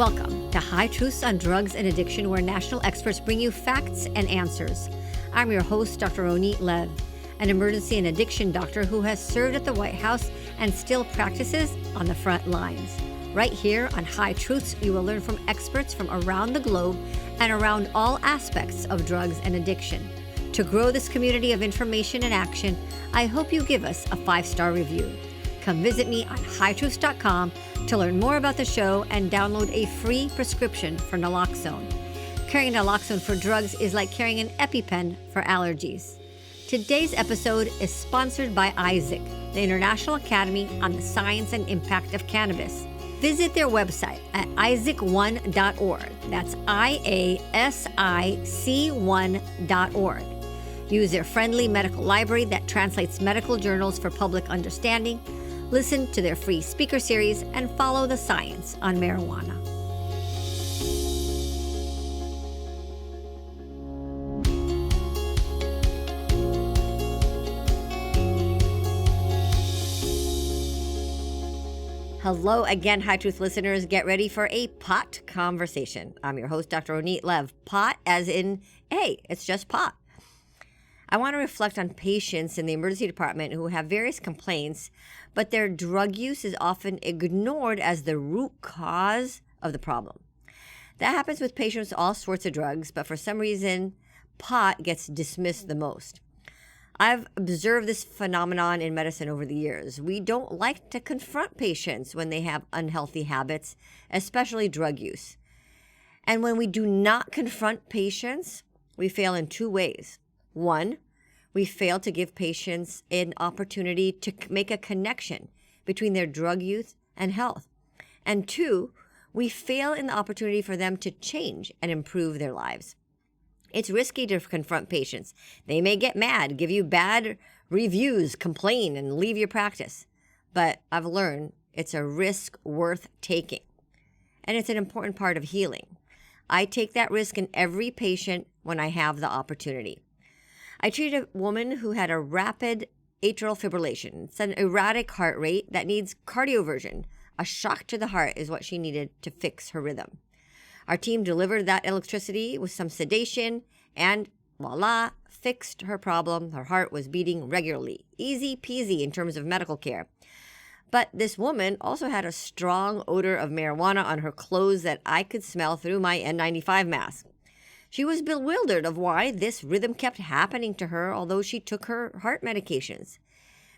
Welcome to High Truths on Drugs and Addiction, where national experts bring you facts and answers. I'm your host, Dr. Ronit Lev, an emergency and addiction doctor who has served at the White House and still practices on the front lines. Right here on High Truths, you will learn from experts from around the globe and around all aspects of drugs and addiction. To grow this community of information and action, I hope you give us a 5-star review. Come visit me on hightruths.com to learn more about the show and download a free prescription for naloxone. Carrying naloxone for drugs is like carrying an EpiPen for allergies. Today's episode is sponsored by ISAC, the International Academy on the Science and Impact of Cannabis. Visit their website at isac1.org. That's IASIC1.org. Use their friendly medical library that translates medical journals for public understanding. Listen to their free speaker series and follow the science on marijuana. Hello again, High Truth listeners. Get ready for a pot conversation. I'm your host, Dr. Ronit Lev. Pot as in, hey, it's just pot. I want to reflect on patients in the emergency department who have various complaints, but their drug use is often ignored as the root cause of the problem. That happens with patients with all sorts of drugs, but for some reason, pot gets dismissed the most. I've observed this phenomenon in medicine over the years. We don't like to confront patients when they have unhealthy habits, especially drug use. And when we do not confront patients, we fail in two ways. One, we fail to give patients an opportunity to make a connection between their drug use and health. And two, we fail in the opportunity for them to change and improve their lives. It's risky to confront patients. They may get mad, give you bad reviews, complain, and leave your practice. But I've learned it's a risk worth taking. And it's an important part of healing. I take that risk in every patient when I have the opportunity. I treated a woman who had a rapid atrial fibrillation. It's an erratic heart rate that needs cardioversion. A shock to the heart is what she needed to fix her rhythm. Our team delivered that electricity with some sedation and voila, fixed her problem. Her heart was beating regularly. Easy peasy in terms of medical care. But this woman also had a strong odor of marijuana on her clothes that I could smell through my N95 mask. She was bewildered of why this rhythm kept happening to her, although she took her heart medications.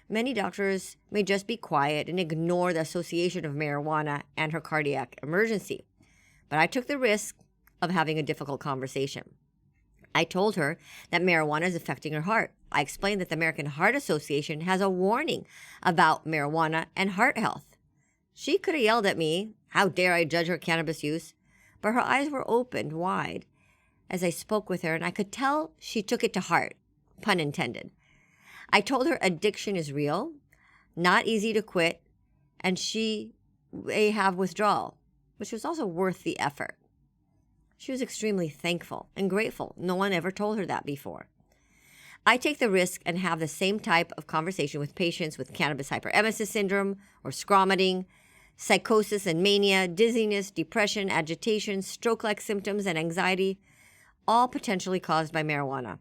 Many doctors may just be quiet and ignore the association of marijuana and her cardiac emergency. But I took the risk of having a difficult conversation. I told her that marijuana is affecting her heart. I explained that the American Heart Association has a warning about marijuana and heart health. She could have yelled at me, how dare I judge her cannabis use? But her eyes were opened wide as I spoke with her, and I could tell she took it to heart, pun intended. I told her addiction is real, not easy to quit, and she may have withdrawal, which was also worth the effort. She was extremely thankful and grateful. No one ever told her that before. I take the risk and have the same type of conversation with patients with cannabis hyperemesis syndrome or scromiting, psychosis and mania, dizziness, depression, agitation, stroke-like symptoms, and anxiety, all potentially caused by marijuana.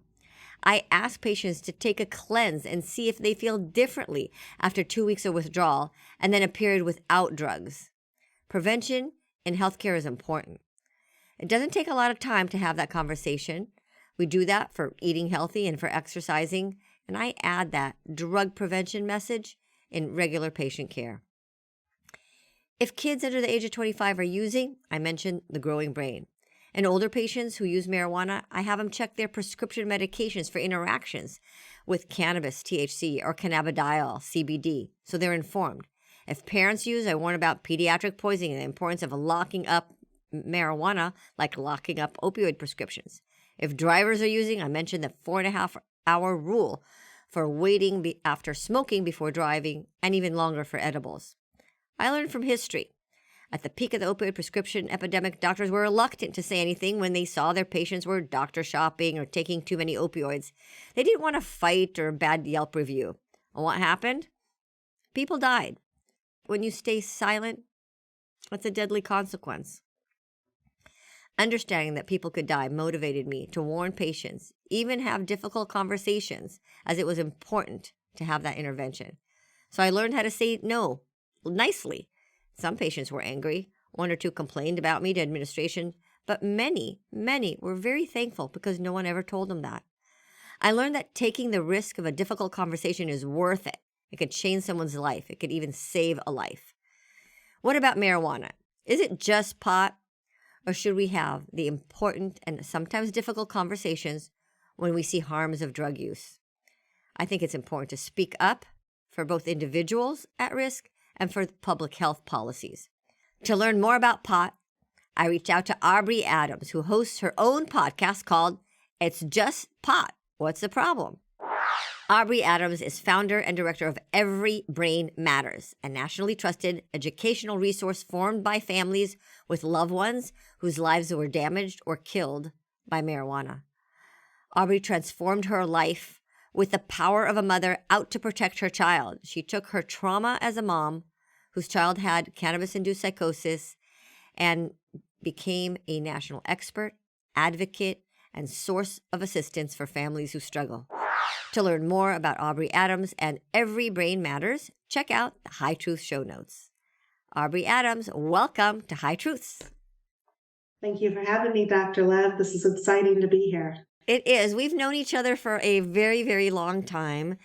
I ask patients to take a cleanse and see if they feel differently after 2 weeks of withdrawal and then a period without drugs. Prevention in healthcare is important. It doesn't take a lot of time to have that conversation. We do that for eating healthy and for exercising, and I add that drug prevention message in regular patient care. If kids under the age of 25 are using, I mentioned the growing brain. And older patients who use marijuana, I have them check their prescription medications for interactions with cannabis, THC, or cannabidiol, CBD, so they're informed. If parents use, I warn about pediatric poisoning and the importance of locking up marijuana, like locking up opioid prescriptions. If drivers are using, I mentioned the 4.5-hour rule for waiting after smoking before driving, and even longer for edibles. I learned from history. At the peak of the opioid prescription epidemic, doctors were reluctant to say anything when they saw their patients were doctor shopping or taking too many opioids. They didn't want a fight or a bad Yelp review. And what happened? People died. When you stay silent, it's a deadly consequence. Understanding that people could die motivated me to warn patients, even have difficult conversations, as it was important to have that intervention. So I learned how to say no nicely. Some patients were angry. One or two complained about me to administration, but many were very thankful because no one ever told them that. I learned that taking the risk of a difficult conversation is worth it. It could change someone's life. It could even save a life. What about marijuana? Is it just pot? Or should we have the important and sometimes difficult conversations when we see harms of drug use? I think it's important to speak up for both individuals at risk and for public health policies. To learn more about pot, I reached out to Aubree Adams, who hosts her own podcast called It's Just Pot. What's the problem? Aubree Adams is founder and director of Every Brain Matters, a nationally trusted educational resource formed by families with loved ones whose lives were damaged or killed by marijuana. Aubree transformed her life with the power of a mother out to protect her child. She took her trauma as a mom whose child had cannabis-induced psychosis and became a national expert, advocate, and source of assistance for families who struggle. To learn more about Aubree Adams and Every Brain Matters, check out the High Truth show notes. Aubree Adams, welcome to High Truths. Thank you for having me, Dr. Lev. This is exciting to be here. It is. We've known each other for a very, very long time.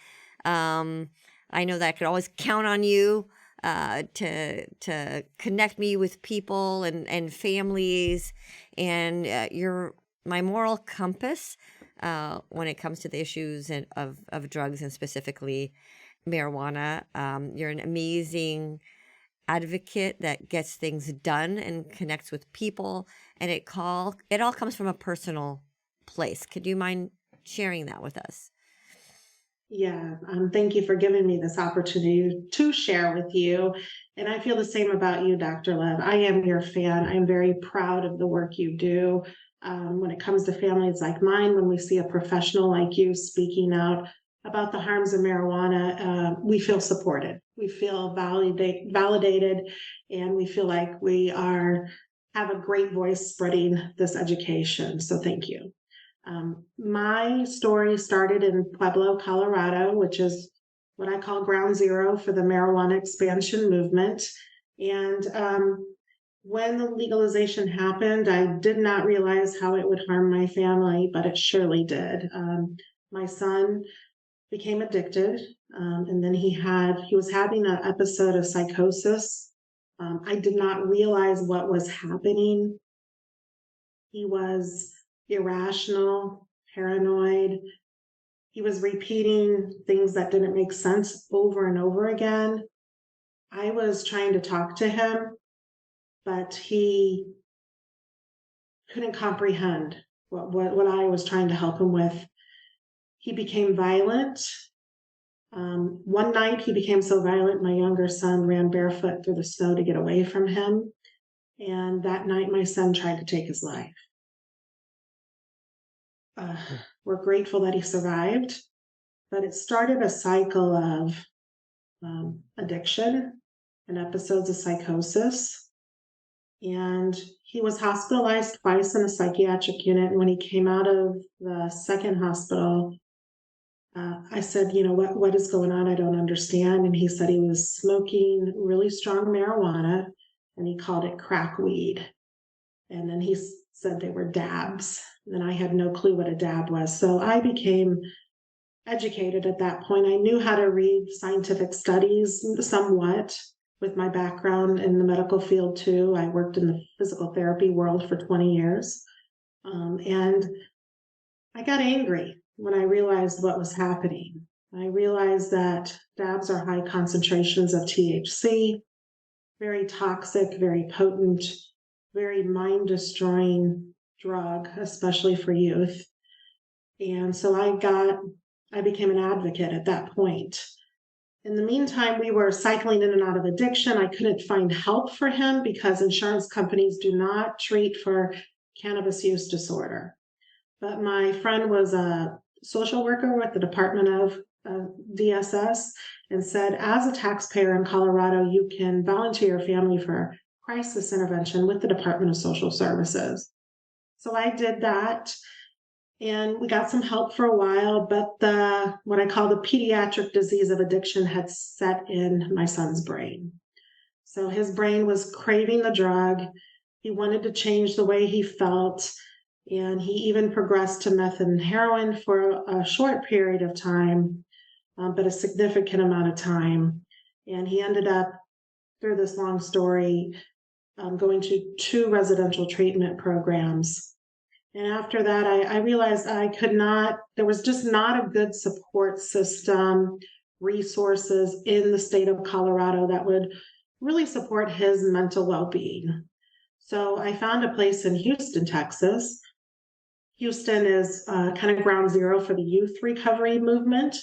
I know that I could always count on you to connect me with people and families, and you're my moral compass when it comes to the issues of drugs and specifically marijuana. You're an amazing advocate that gets things done and connects with people, and it all comes from a personal place. Could you mind sharing that with us? Yeah, thank you for giving me this opportunity to share with you. And I feel the same about you, Dr. Lev. I am your fan. I'm very proud of the work you do. When it comes to families like mine, when we see a professional like you speaking out about the harms of marijuana, we feel supported. We feel validated, and we feel like we have a great voice spreading this education. So thank you. My story started in Pueblo, Colorado, which is what I call ground zero for the marijuana expansion movement. And when the legalization happened, I did not realize how it would harm my family, but it surely did. My son became addicted, and then he was having an episode of psychosis. I did not realize what was happening. He was irrational, paranoid. He was repeating things that didn't make sense over and over again. I was trying to talk to him, but he couldn't comprehend what I was trying to help him with. He became violent. One night he became so violent, my younger son ran barefoot through the snow to get away from him. And that night my son tried to take his life. We're grateful that he survived, but it started a cycle of addiction and episodes of psychosis. And he was hospitalized twice in a psychiatric unit. And when he came out of the second hospital, I said, what is going on? I don't understand. And he said he was smoking really strong marijuana, and he called it crack weed. And then he said they were dabs. And I had no clue what a dab was. So I became educated at that point. I knew how to read scientific studies somewhat with my background in the medical field too. I worked in the physical therapy world for 20 years. And I got angry when I realized what was happening. I realized that dabs are high concentrations of THC, very toxic, very potent, very mind-destroying drug, especially for youth. And so I became an advocate at that point. In the meantime, we were cycling in and out of addiction. I couldn't find help for him because insurance companies do not treat for cannabis use disorder. But my friend was a social worker with the Department of DSS and said, as a taxpayer in Colorado, you can volunteer your family for crisis intervention with the Department of Social Services. So I did that, and we got some help for a while, but the what I call the pediatric disease of addiction had set in my son's brain. So his brain was craving the drug. He wanted to change the way he felt, and he even progressed to meth and heroin for a short period of time, but a significant amount of time. And he ended up, through this long story, going to 2 residential treatment programs. And after that, I realized I could not, there was just not a good support system, resources in the state of Colorado that would really support his mental well being. So I found a place in Houston, Texas. Houston is kind of ground zero for the youth recovery movement.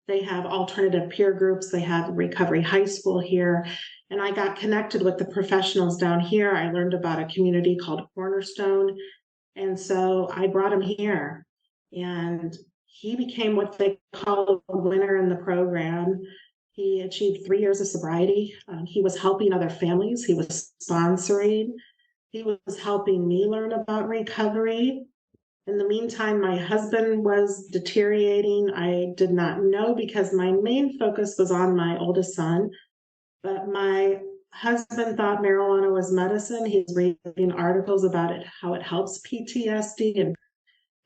They have alternative peer groups, they have recovery high school here. And I got connected with the professionals down here. I learned about a community called Cornerstone. And so I brought him here, and he became what they call a winner in the program. He achieved 3 years of sobriety. He was helping other families, he was sponsoring, he was helping me learn about recovery. In the meantime, my husband was deteriorating. I did not know because my main focus was on my oldest son, but my husband thought marijuana was medicine. He was reading articles about it, how it helps PTSD,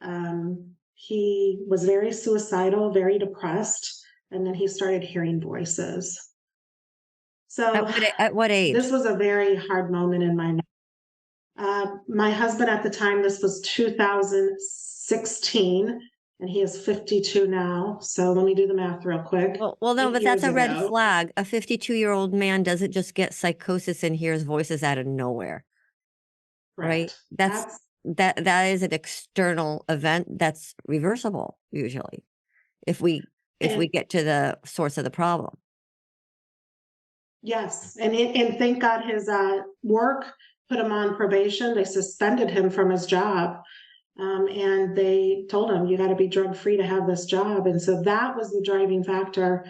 and he was very suicidal, very depressed, and then he started hearing voices. So At what age? this was a very hard moment in my life. My husband at the time, this was 2016, and he is 52 now. So let me do the math real quick. Well, no, 8 but that's years a red ago. flag. A 52-year-old man doesn't just get psychosis and hears voices out of nowhere, right? Correct. That is an external event that's reversible usually if we And get to the source of the problem. yes, and thank God his work put him on probation. They suspended him from his job, and they told him, "You got to be drug free to have this job." And so that was the driving factor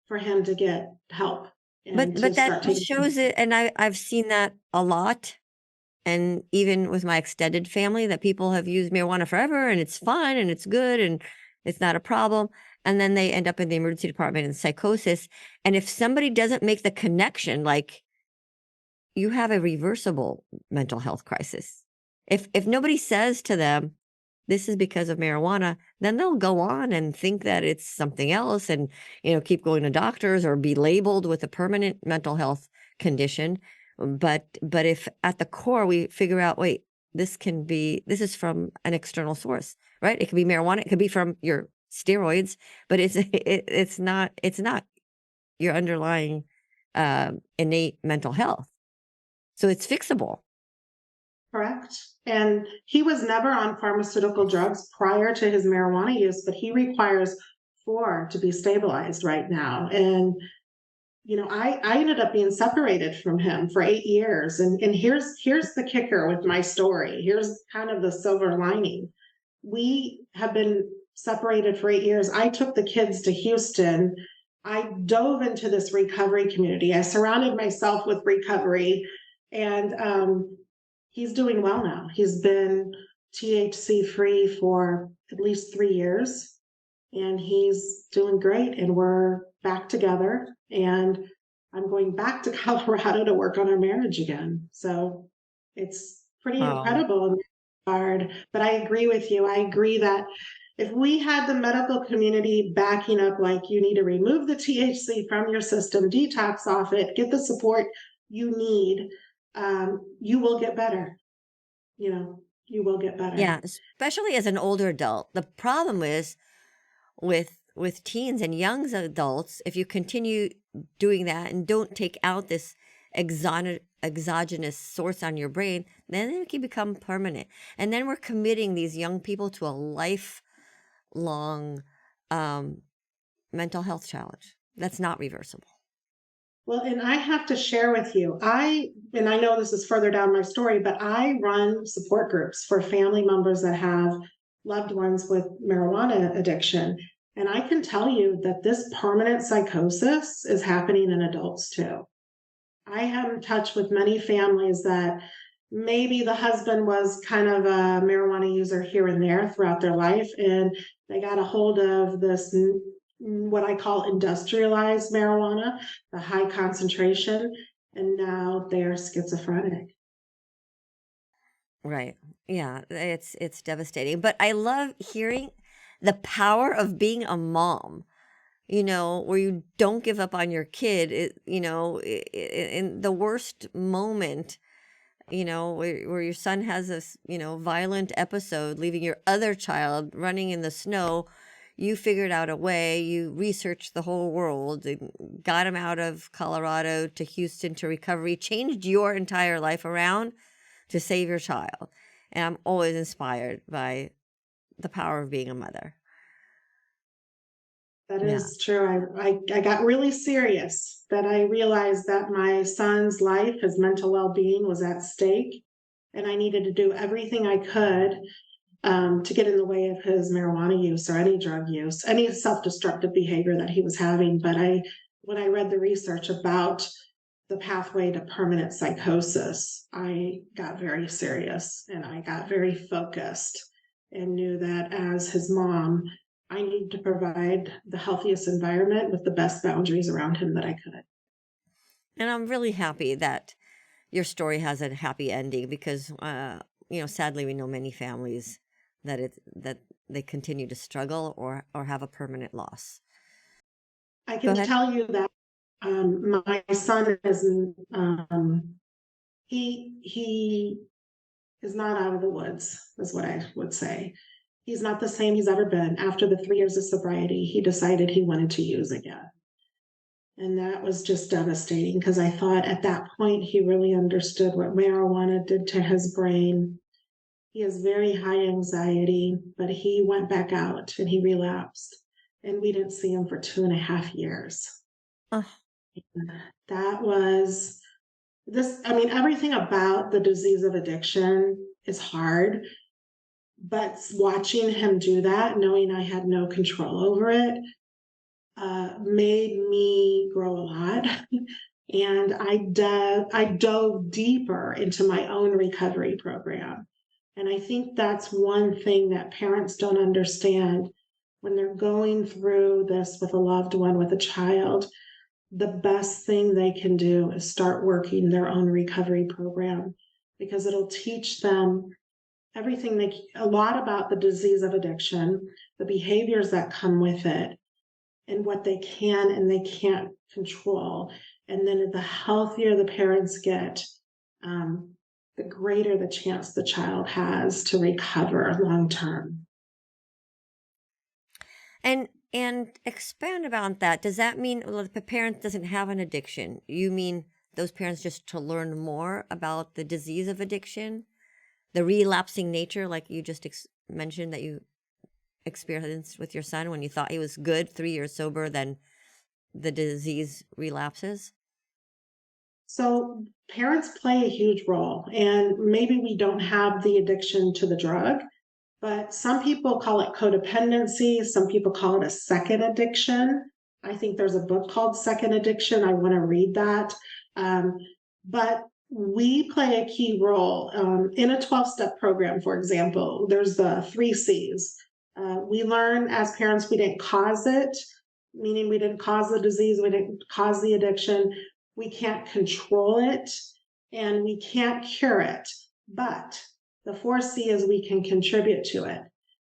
for him to get help and to But that start taking. shows it, and I've seen that a lot. And even with my extended family, that people have used marijuana forever and it's fun and it's good and it's not a problem. And then they end up in the emergency department in psychosis. And if somebody doesn't make the connection, like you have a reversible mental health crisis. If nobody says to them, this is because of marijuana, then they'll go on and think that it's something else and, keep going to doctors or be labeled with a permanent mental health condition. But if at the core we figure out, wait, this is from an external source, right? It could be marijuana, it could be from your steroids, but it's not your underlying innate mental health. So it's fixable. Correct. And he was never on pharmaceutical drugs prior to his marijuana use, but he requires 4 to be stabilized right now. And I ended up being separated from him for 8 years. And here's the kicker with my story. Here's kind of the silver lining. We have been separated for 8 years. I took the kids to Houston. I dove into this recovery community. I surrounded myself with recovery, and he's doing well now. He's been THC free for at least 3 years, and he's doing great. And we're back together. And I'm going back to Colorado to work on our marriage again. So it's pretty incredible in that regard. But I agree with you. I agree that if we had the medical community backing up, like, you need to remove the THC from your system, detox off it, get the support you need, you will get better. You will get better. Yeah, especially as an older adult. The problem is with teens and young adults, if you continue doing that and don't take out this exogenous source on your brain, then it can become permanent. And then we're committing these young people to a lifelong mental health challenge that's not reversible. Well, and I have to share with you, and I know this is further down my story, but I run support groups for family members that have loved ones with marijuana addiction. And I can tell you that this permanent psychosis is happening in adults too. I am in touch with many families that maybe the husband was kind of a marijuana user here and there throughout their life, and they got a hold of this, what I call industrialized marijuana, the high concentration, and now they're schizophrenic. Right. Yeah, it's devastating. But I love hearing the power of being a mom, where you don't give up on your kid, in the worst moment, where your son has this, violent episode, leaving your other child running in the snow. You figured out a way, you researched the whole world, and got him out of Colorado to Houston to recovery, changed your entire life around to save your child. And I'm always inspired by the power of being a mother. That Yeah. is true. I got really serious that I realized that my son's life, his mental well-being was at stake, and I needed to do everything I could to get in the way of his marijuana use or any drug use, any self-destructive behavior that he was having. But when I read the research about the pathway to permanent psychosis, I got very serious and I got very focused and knew that as his mom, I need to provide the healthiest environment with the best boundaries around him that I could. And I'm really happy that your story has a happy ending because, sadly, we know many families that they continue to struggle or have a permanent loss. I Go can ahead. tell you that my son is he is not out of the woods, is what I would say. He's not the same he's ever been. After the 3 years of sobriety, he decided he wanted to use again. And that was just devastating because I thought at that point he really understood what marijuana did to his brain. He has very high anxiety, but he went back out and he relapsed. And we didn't see him for 2.5 years. Oh, That was everything about the disease of addiction is hard, but watching him do that, knowing I had no control over it, made me grow a lot. And I dove deeper into my own recovery program. And I think that's one thing that parents don't understand when they're going through this with a loved one, with a child. The best thing they can do is start working their own recovery program because it'll teach them a lot about the disease of addiction, the behaviors that come with it, and what they can and they can't control. And then the healthier the parents get, the greater the chance the child has to recover long term. And expand about that. Does that mean, well, if a parent doesn't have an addiction, you mean those parents just to learn more about the disease of addiction, the relapsing nature, like you just mentioned that you experienced with your son when you thought he was good, 3 years sober, then the disease relapses? So parents play a huge role, and maybe we don't have the addiction to the drug, but some people call it codependency. Some people call it a second addiction. I think there's a book called Second Addiction. I want to read that. But we play a key role in a 12-step program, for example. There's the 3 C's. We learn as parents we didn't cause it, meaning we didn't cause the disease, we didn't cause the addiction, we can't control it, and we can't cure it. But the 4C is we can contribute to it.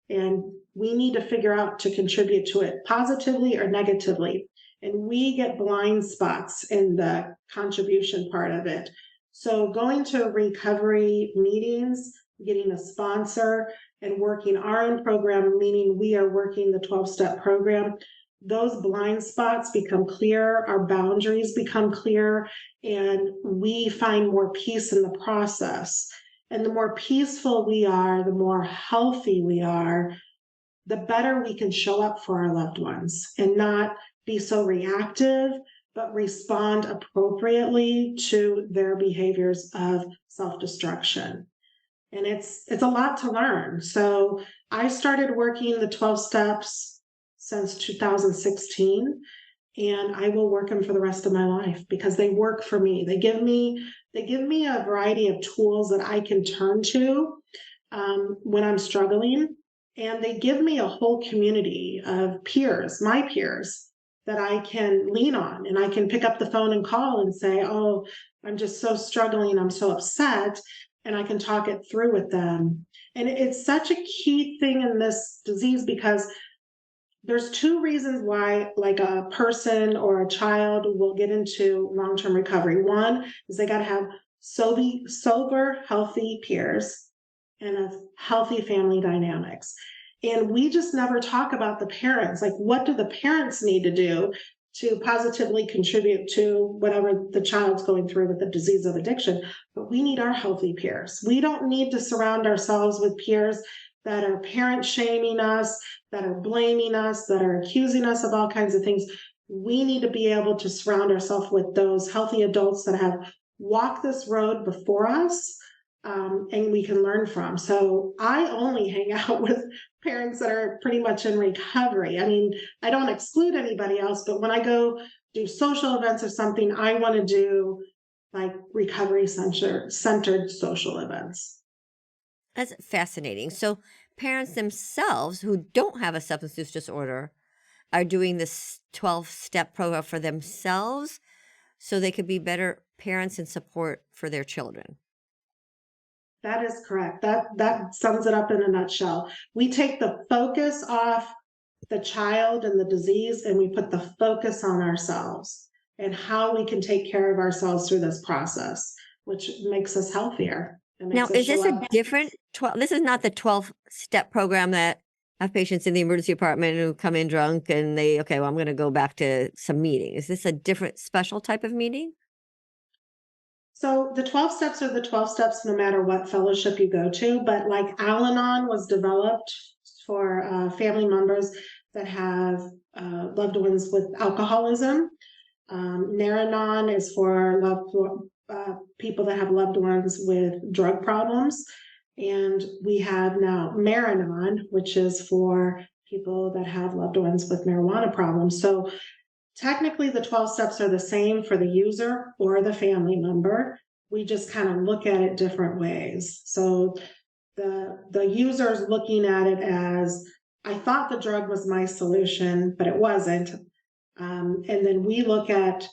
And we need to figure out to contribute to it positively or negatively. And we get blind spots in the contribution part of it. So going to recovery meetings, getting a sponsor, and working our own program, meaning we are working the 12-step program, those blind spots become clear, our boundaries become clear, and we find more peace in the process. And the more peaceful we are, the more healthy we are, the better we can show up for our loved ones and not be so reactive, but respond appropriately to their behaviors of self-destruction. And it's a lot to learn. So I started working the 12 steps since 2016. and I will work them for the rest of my life because they work for me. They give me a variety of tools that I can turn to when I'm struggling, and they give me a whole community of peers, my peers, that I can lean on, and I can pick up the phone and call and say, "Oh, I'm just so struggling. I'm so upset," and I can talk it through with them. And it's such a key thing in this disease because there's two reasons why like a person or a child will get into long-term recovery. One is they got to have sober, healthy peers and a healthy family dynamics. And we just never talk about the parents. Like, what do the parents need to do to positively contribute to whatever the child's going through with the disease of addiction? But we need our healthy peers. We don't need to surround ourselves with peers that are parent shaming us, that are blaming us, that are accusing us of all kinds of things. We need to be able to surround ourselves with those healthy adults that have walked this road before us, and we can learn from. So I only hang out with parents that are pretty much in recovery. I mean, I don't exclude anybody else, but when I go do social events or something, I want to do like recovery centered social events. That's fascinating. So parents themselves who don't have a substance use disorder are doing this 12-step program for themselves so they could be better parents and support for their children. That is correct. That sums it up in a nutshell. We take the focus off the child and the disease, and we put the focus on ourselves and how we can take care of ourselves through this process, which makes us healthier. It Now, makes us is this show a up. different 12? This is not the 12-step program that have patients in the emergency department who come in drunk and they, okay, well, I'm going to go back to some meeting. Is this a different special type of meeting? So the 12 steps are the 12 steps no matter what fellowship you go to, but like Al-Anon was developed for family members that have loved ones with alcoholism. Nar-Anon is for people that have loved ones with drug problems. And we have now Mar-Anon, which is for people that have loved ones with marijuana problems. So technically, the 12 steps are the same for the user or the family member. We just kind of look at it different ways. So the user is looking at it as, I thought the drug was my solution, but it wasn't. And then we look at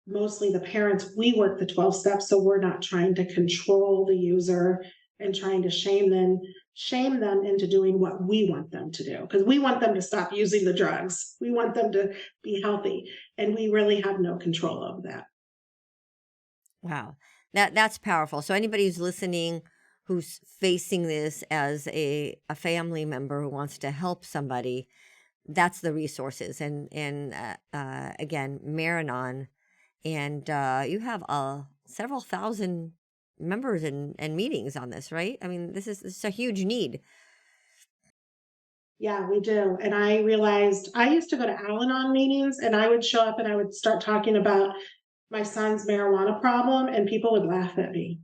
mostly the parents, we work the 12 steps, so we're not trying to control the user and trying to shame them into doing what we want them to do, because we want them to stop using the drugs. We want them to be healthy, and we really have no control over that. Wow. That's powerful. So anybody who's listening who's facing this as a family member who wants to help somebody, that's the resources. And again, Mar-Anon, and you have several thousand members and meetings on this, right? I mean, this is a huge need. Yeah, we do. And I realized I used to go to Al-Anon meetings, and I would show up and I would start talking about my son's marijuana problem, and people would laugh at me.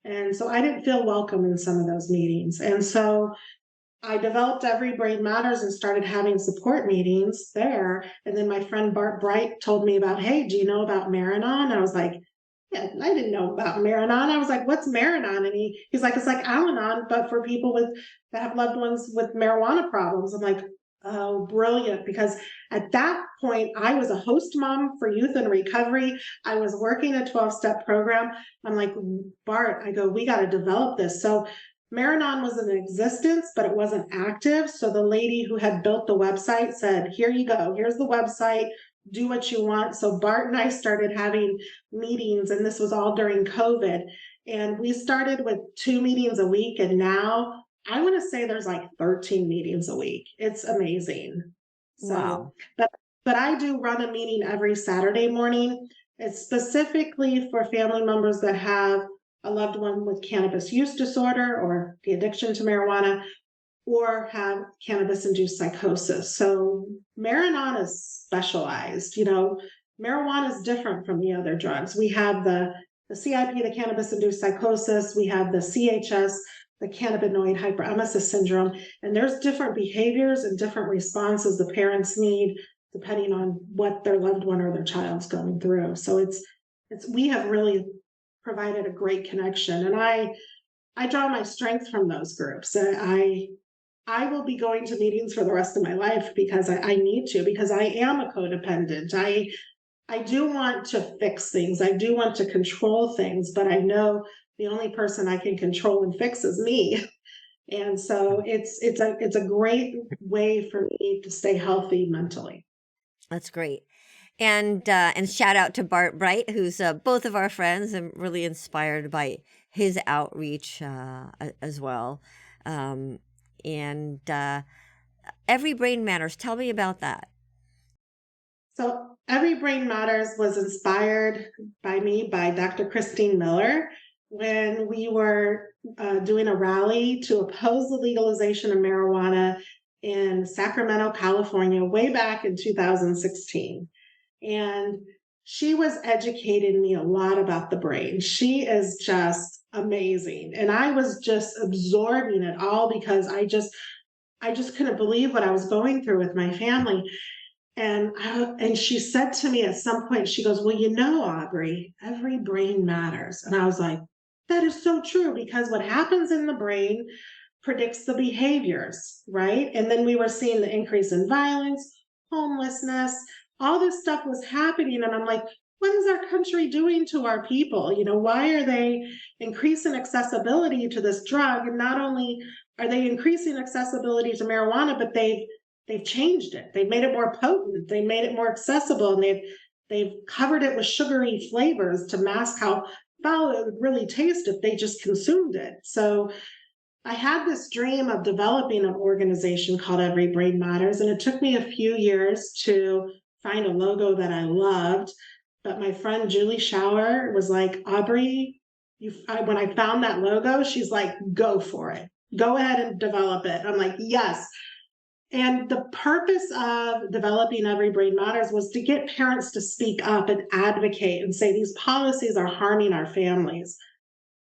And so I didn't feel welcome in some of those meetings. And so I developed Every Brain Matters and started having support meetings there. And then my friend Bart Bright told me about, hey, do you know about Mar-Anon? I was like, yeah, I didn't know about Mar-Anon. I was like, what's Mar-Anon? And he's like, it's like Al-Anon, but for people that have loved ones with marijuana problems. I'm like, oh, brilliant. Because at that point, I was a host mom for youth in recovery. I was working a 12-step program. I'm like, Bart, I go, we got to develop this. So Mar-Anon was in existence, but it wasn't active. So the lady who had built the website said, here you go. Here's the website. Do what you want. So Bart and I started having meetings, and this was all during COVID. And we started with 2 meetings a week. And now I want to say there's like 13 meetings a week. It's amazing. Wow. So, but I do run a meeting every Saturday morning. It's specifically for family members that have a loved one with cannabis use disorder or the addiction to marijuana, or have cannabis-induced psychosis. So Mar-Anon is specialized. Marijuana is different from the other drugs. We have the CIP, the cannabis-induced psychosis. We have the CHS, the cannabinoid hyperemesis syndrome. And there's different behaviors and different responses the parents need depending on what their loved one or their child's going through. So we have really provided a great connection. And I draw my strength from those groups. I will be going to meetings for the rest of my life because I need to, because I am a codependent. I do want to fix things. I do want to control things, but I know the only person I can control and fix is me. And so it's a great way for me to stay healthy mentally. That's great. And shout out to Bart Bright, who's both of our friends. I'm really inspired by his outreach as well. And Every Brain Matters. Tell me about that. So Every Brain Matters was inspired by me, by Dr. Christine Miller, when we were doing a rally to oppose the legalization of marijuana in Sacramento, California, way back in 2016. And she was educating me a lot about the brain. She is just amazing. And I was just absorbing it all because I just couldn't believe what I was going through with my family. And she said to me at some point, she goes, well, Aubree, every brain matters. And I was like, that is so true, because what happens in the brain predicts the behaviors, right? And then we were seeing the increase in violence, homelessness, all this stuff was happening. And I'm like, what is our country doing to our people? Why are they increasing accessibility to this drug? And not only are they increasing accessibility to marijuana, but they've changed it. They've made it more potent. They made it more accessible, and they've covered it with sugary flavors to mask how foul it would really taste if they just consumed it. So I had this dream of developing an organization called Every Brain Matters, and it took me a few years to find a logo that I loved. But my friend Julie Schauer was like, Aubree, when I found that logo, she's like, go for it. Go ahead and develop it. I'm like, yes. And the purpose of developing Every Brain Matters was to get parents to speak up and advocate and say these policies are harming our families.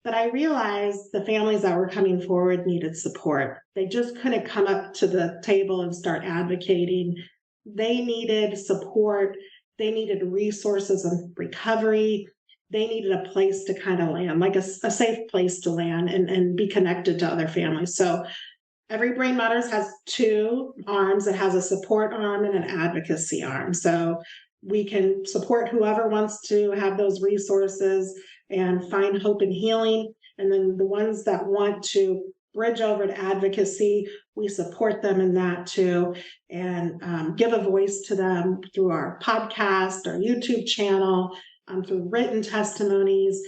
But I realized the families that were coming forward needed support. They just couldn't come up to the table and start advocating. They needed support. They needed resources of recovery. They needed a place to kind of land, like a safe place to land and be connected to other families. So Every Brain Matters has two arms. It has a support arm and an advocacy arm. So we can support whoever wants to have those resources and find hope and healing. And then the ones that want to bridge over to advocacy, we support them in that too, and give a voice to them through our podcast, our YouTube channel, through written testimonies,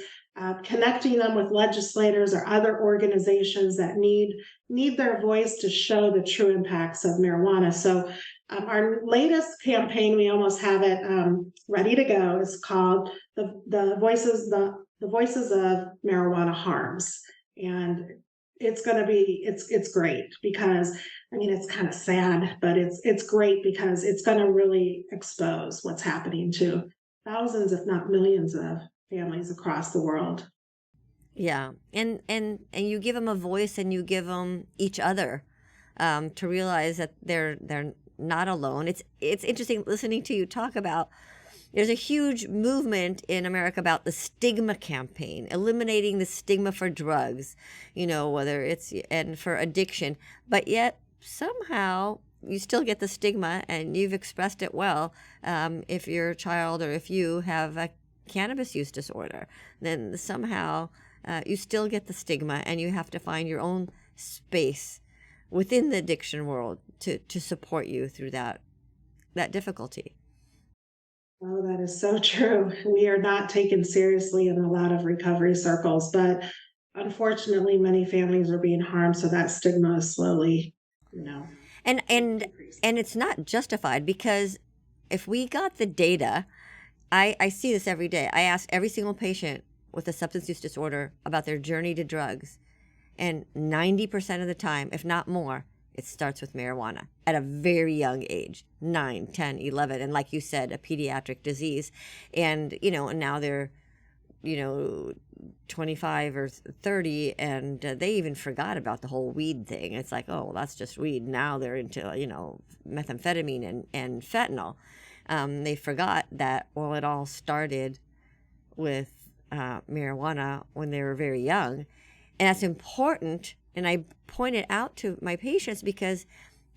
connecting them with legislators or other organizations that need their voice to show the true impacts of marijuana. So our latest campaign, we almost have it ready to go. It's called the Voices of Marijuana Harms. And it's going to be, it's great because, it's kind of sad, but it's great because it's going to really expose what's happening to thousands, if not millions of families across the world. Yeah, and you give them a voice, and you give them each other to realize that they're not alone. It's interesting listening to you talk about. There's a huge movement in America about the stigma campaign, eliminating the stigma for drugs, whether it's and for addiction, but yet somehow you still get the stigma, and you've expressed it well. If your child or if you have a cannabis use disorder, then somehow you still get the stigma, and you have to find your own space within the addiction world to support you through that difficulty. Oh, that is so true. We are not taken seriously in a lot of recovery circles, but unfortunately, many families are being harmed. So that stigma is slowly, and it's not justified, because if we got the data, I see this every day. I ask every single patient with a substance use disorder about their journey to drugs. And 90% of the time, if not more, it starts with marijuana at a very young age, 9, 10, 11. And like you said, a pediatric disease. And, and now they're 25 or 30, and they even forgot about the whole weed thing. It's like, oh, well, that's just weed. Now they're into, methamphetamine and fentanyl. They forgot that, well, it all started with marijuana when they were very young. And that's important. And I point it out to my patients because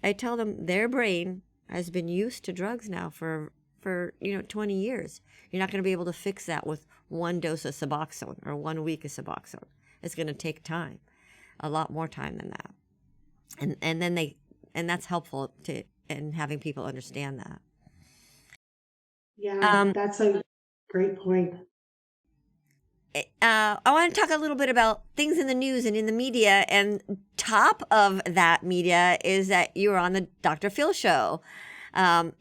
I tell them their brain has been used to drugs now for 20 years. You're not going to be able to fix that with one dose of Suboxone or 1 week of Suboxone. It's going to take time, a lot more time than that. And that's helpful in having people understand that. Yeah, that's a great point. I want to talk a little bit about things in the news and in the media. And top of that media is that you were on the Dr. Phil show. I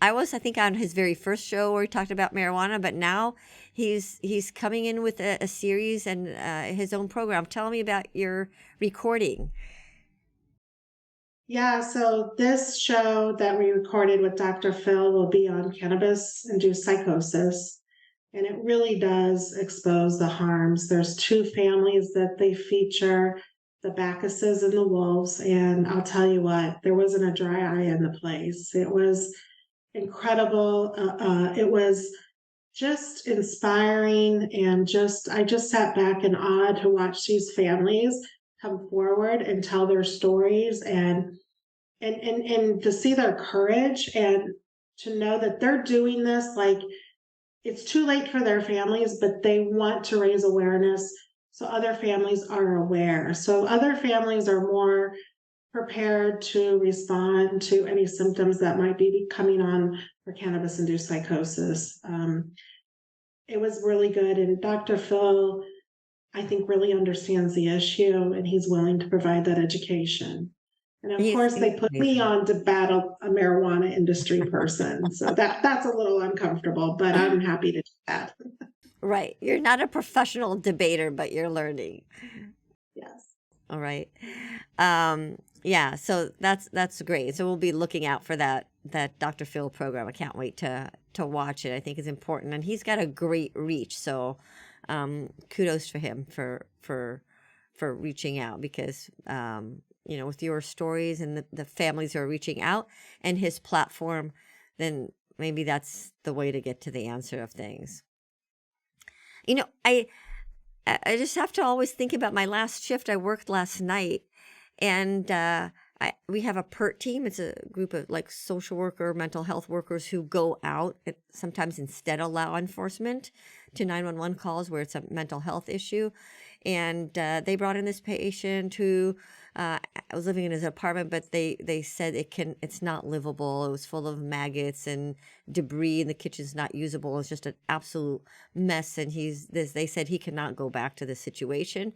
think, on his very first show where he talked about marijuana, but now he's coming in with a series and his own program. Tell me about your recording. Yeah, so this show that we recorded with Dr. Phil will be on cannabis-induced psychosis, and it really does expose the harms. There's 2 families that they feature, the Bacchuses and the Wolves, and I'll tell you what, there wasn't a dry eye in the place. It was incredible. It was just inspiring, and I just sat back in awe to watch these families come forward and tell their stories and to see their courage and to know that they're doing this. Like, it's too late for their families, but they want to raise awareness so other families are aware. So other families are more prepared to respond to any symptoms that might be coming on for cannabis-induced psychosis. It was really good. And Dr. Phil, I think, really understands the issue, and he's willing to provide that education. And of course, they put me on to battle a marijuana industry person. So that's a little uncomfortable, but I'm happy to do that. Right. You're not a professional debater, but you're learning. Yes. All right. Yeah, so that's great. So we'll be looking out for that Dr. Phil program. I can't wait to watch it. I think it's important, and he's got a great reach. So kudos for him for reaching out, because with your stories and the families who are reaching out and his platform, then maybe that's the way to get to the answer of things. I just have to always think about my last shift. I worked last night, and we have a PERT team. It's a group of like social worker, mental health workers who go out sometimes instead of law enforcement to 911 calls where it's a mental health issue. And they brought in this patient who was living in his apartment, but they said it's not livable. It was full of maggots and debris, and the kitchen's not usable. It's just an absolute mess. And they said he cannot go back to the situation.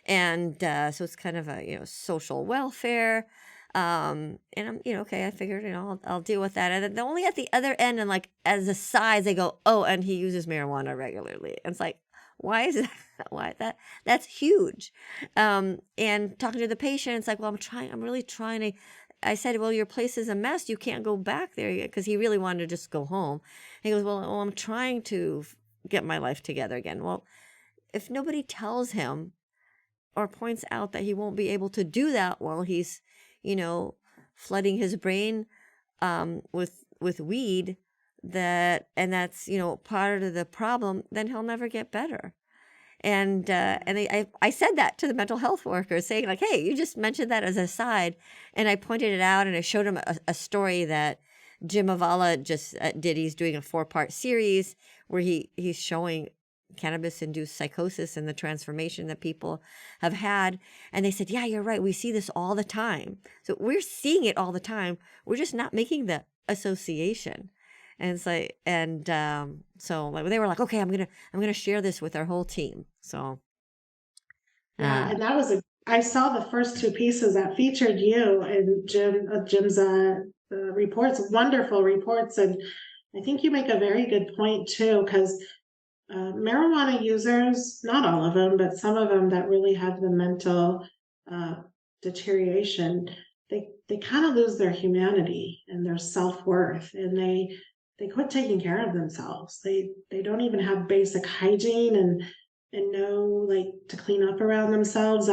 And so it's kind of a social welfare. And I'm okay, I figured I'll deal with that. And then only at the other end, and like as a side, they go, oh, and he uses marijuana regularly. And it's like, why is that? Why that's huge. And talking to the patient, it's like, well, I'm really trying to. I said, well, your place is a mess. You can't go back there, because he really wanted to just go home. And he goes, well, I'm trying to get my life together again. Well, if nobody tells him or points out that he won't be able to do that while he's, flooding his brain with weed, that's part of the problem, then he'll never get better. And I said that to the mental health workers, saying like, hey, you just mentioned that as a side, and I pointed it out, and I showed him a story that Jim Avala just did. He's doing a 4-part series where he's showing cannabis-induced psychosis and the transformation that people have had. And they said, yeah, you're right. We see this all the time. So we're seeing it all the time. We're just not making the association. And it's like, so like they were like, okay, I'm gonna share this with our whole team. So yeah, and that was I saw the first 2 pieces that featured you and Jim's reports, wonderful reports, and I think you make a very good point too, because marijuana users, not all of them, but some of them that really have the mental deterioration, they kind of lose their humanity and their self-worth, and they quit taking care of themselves. They don't even have basic hygiene, and know like to clean up around themselves.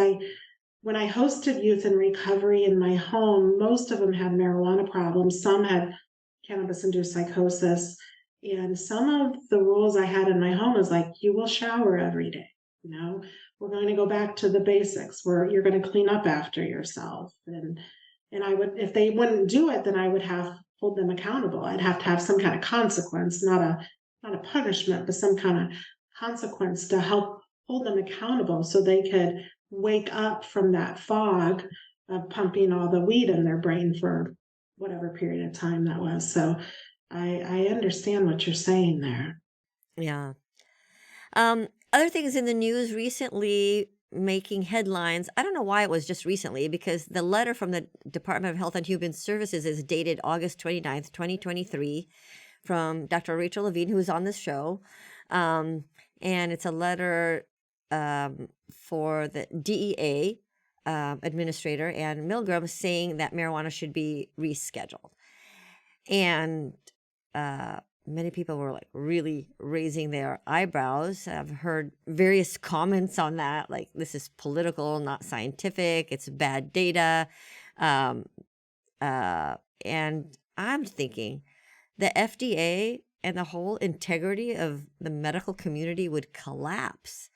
When I hosted youth in recovery in my home, most of them had marijuana problems. Some had cannabis-induced psychosis. And some of the rules I had in my home was like, you will shower every day. You know, we're going to go back to the basics where you're going to clean up after yourself. And I would, if they wouldn't do it, then I would hold them accountable. I'd have to have some kind of consequence, not a punishment, but some kind of consequence to help hold them accountable so they could wake up from that fog of pumping all the weed in their brain for whatever period of time that was. So I understand what you're saying there. Yeah. Other things in the news recently making headlines. I don't know why it was just recently, because the letter from the Department of Health and Human Services is dated August 29th, 2023, from Dr. Rachel Levine, who was on this show. And it's a letter for the DEA administrator and Milgram saying that marijuana should be rescheduled. And many people were like really raising their eyebrows. I've heard various comments on that, like this is political, not scientific, it's bad data. And I'm thinking the FDA and the whole integrity of the medical community would collapse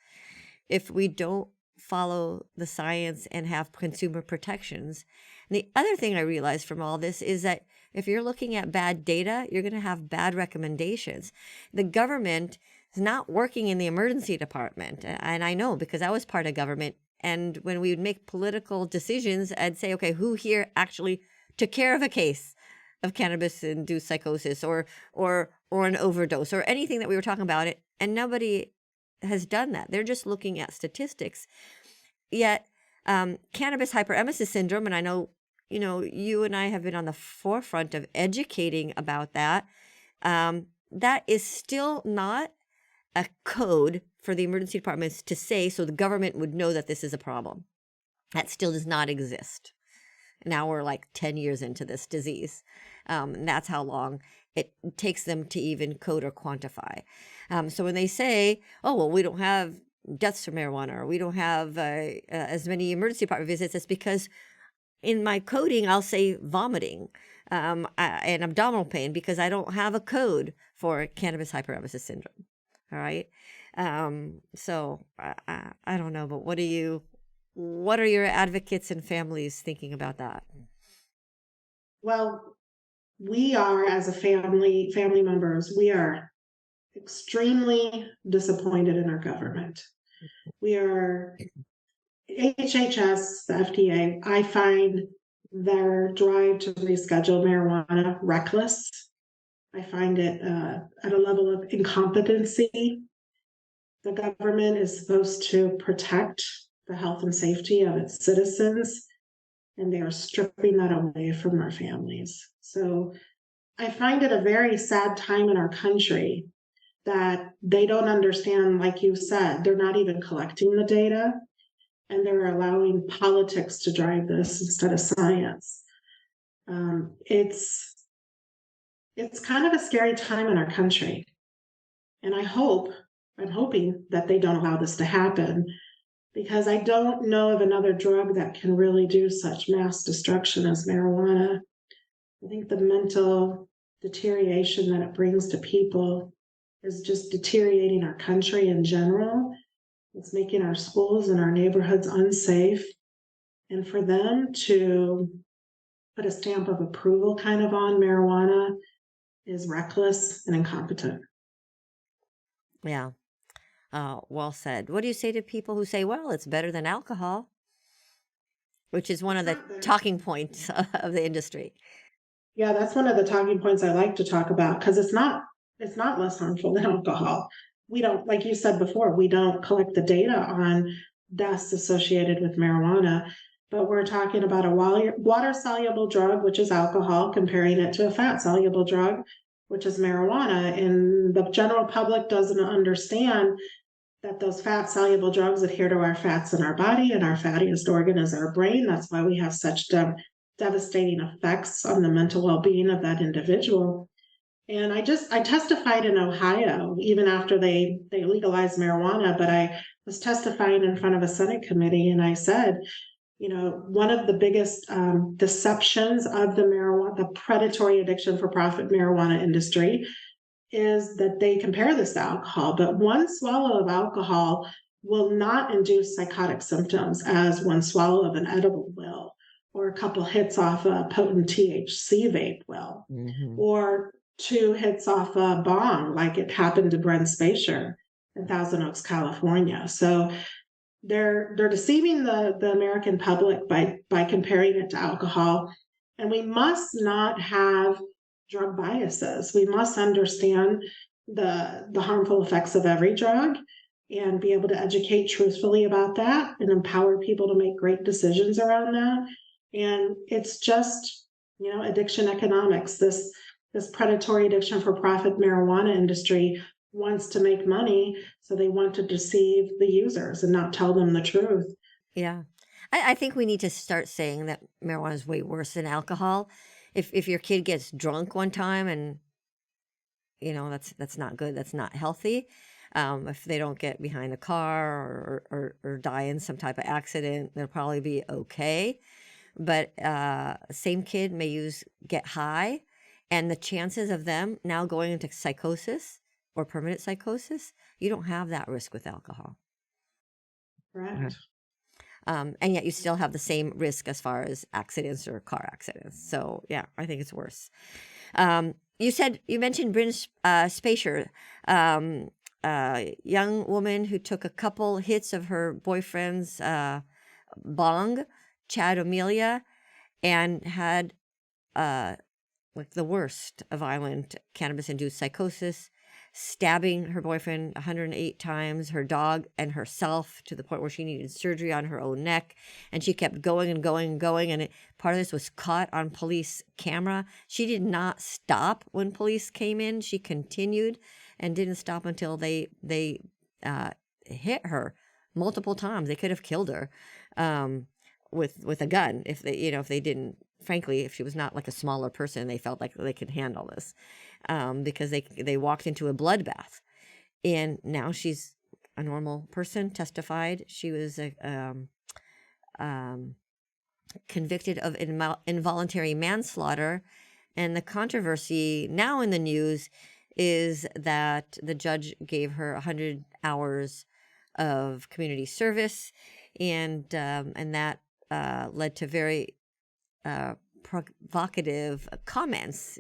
if we don't follow the science and have consumer protections. And the other thing I realized from all this is that if you're looking at bad data, you're going to have bad recommendations. The government is not working in the emergency department. And I know because I was part of government. And when we would make political decisions, I'd say, okay, who here actually took care of a case of cannabis-induced psychosis or an overdose or anything that we were talking about it? And nobody has done that. They're just looking at statistics. Yet cannabis hyperemesis syndrome, and I know, you and I have been on the forefront of educating about that. That is still not a code for the emergency departments to say so the government would know that this is a problem. That still does not exist. Now we're like 10 years into this disease. And that's how long it takes them to even code or quantify. So when they say, oh, well, we don't have deaths from marijuana or we don't have as many emergency department visits, it's because in my coding, I'll say vomiting and abdominal pain because I don't have a code for cannabis hyperemesis syndrome. All right. So I don't know, but what are your advocates and families thinking about that? Well, we are, as a family members, we are extremely disappointed in our government. We are HHS, the FDA. I find their drive to reschedule marijuana reckless. I find it at a level of incompetency. The government is supposed to protect the health and safety of its citizens, and they are stripping that away from our families. So I find it a very sad time in our country that they don't understand, like you said, they're not even collecting the data and they're allowing politics to drive this instead of science. It's kind of a scary time in our country. And I'm hoping that they don't allow this to happen, because I don't know of another drug that can really do such mass destruction as marijuana. I think the mental deterioration that it brings to people is just deteriorating our country in general. It's making our schools and our neighborhoods unsafe. And for them to put a stamp of approval kind of on marijuana is reckless and incompetent. Yeah. Well said. What do you say to people who say, well, it's better than alcohol, which is one of the talking points of the industry? Yeah, that's one of the talking points I like to talk about, because it's not less harmful than alcohol. We don't, like you said before, we don't collect the data on deaths associated with marijuana, but we're talking about a water-soluble drug, which is alcohol, comparing it to a fat-soluble drug, which is marijuana. And the general public doesn't understand that those fat-soluble drugs adhere to our fats in our body, and our fattiest organ is our brain. That's why we have such devastating effects on the mental well-being of that individual. And I testified in Ohio, even after they legalized marijuana, but I was testifying in front of a Senate committee, and I said, one of the biggest deceptions of the predatory addiction for profit marijuana industry is that they compare this to alcohol, but one swallow of alcohol will not induce psychotic symptoms as one swallow of an edible will, or a couple hits off a potent THC vape will, Hmm. or two hits off a bong, like it happened to Brent Spacer in Thousand Oaks, California. So they're deceiving the American public by comparing it to alcohol. And we must not have drug biases. We must understand the harmful effects of every drug and be able to educate truthfully about that and empower people to make great decisions around that. And it's just, addiction economics. This predatory addiction for profit marijuana industry wants to make money, so they want to deceive the users and not tell them the truth. Yeah. I think we need to start saying that marijuana is way worse than alcohol. If your kid gets drunk one time and that's not good, that's not healthy. If they don't get behind a car or die in some type of accident, they'll probably be okay. But same kid may get high, and the chances of them now going into psychosis or permanent psychosis, you don't have that risk with alcohol. Correct. And yet you still have the same risk as far as accidents or car accidents. So yeah, I think it's worse. You mentioned Bryn Spacer, young woman who took a couple hits of her boyfriend's bong, Chad Amelia, and had like the worst violent cannabis-induced psychosis, stabbing her boyfriend 108 times, her dog and herself, to the point where she needed surgery on her own neck. And she kept going and going and going. And part of this was caught on police camera. She did not stop when police came in. She continued and didn't stop until they hit her multiple times. They could have killed her with a gun if they didn't. Frankly, if she was not like a smaller person, they felt like they could handle this, because they walked into a bloodbath. And now she's a normal person, testified. She was convicted of involuntary manslaughter. And the controversy now in the news is that the judge gave her 100 hours of community service, and that led to very provocative comments,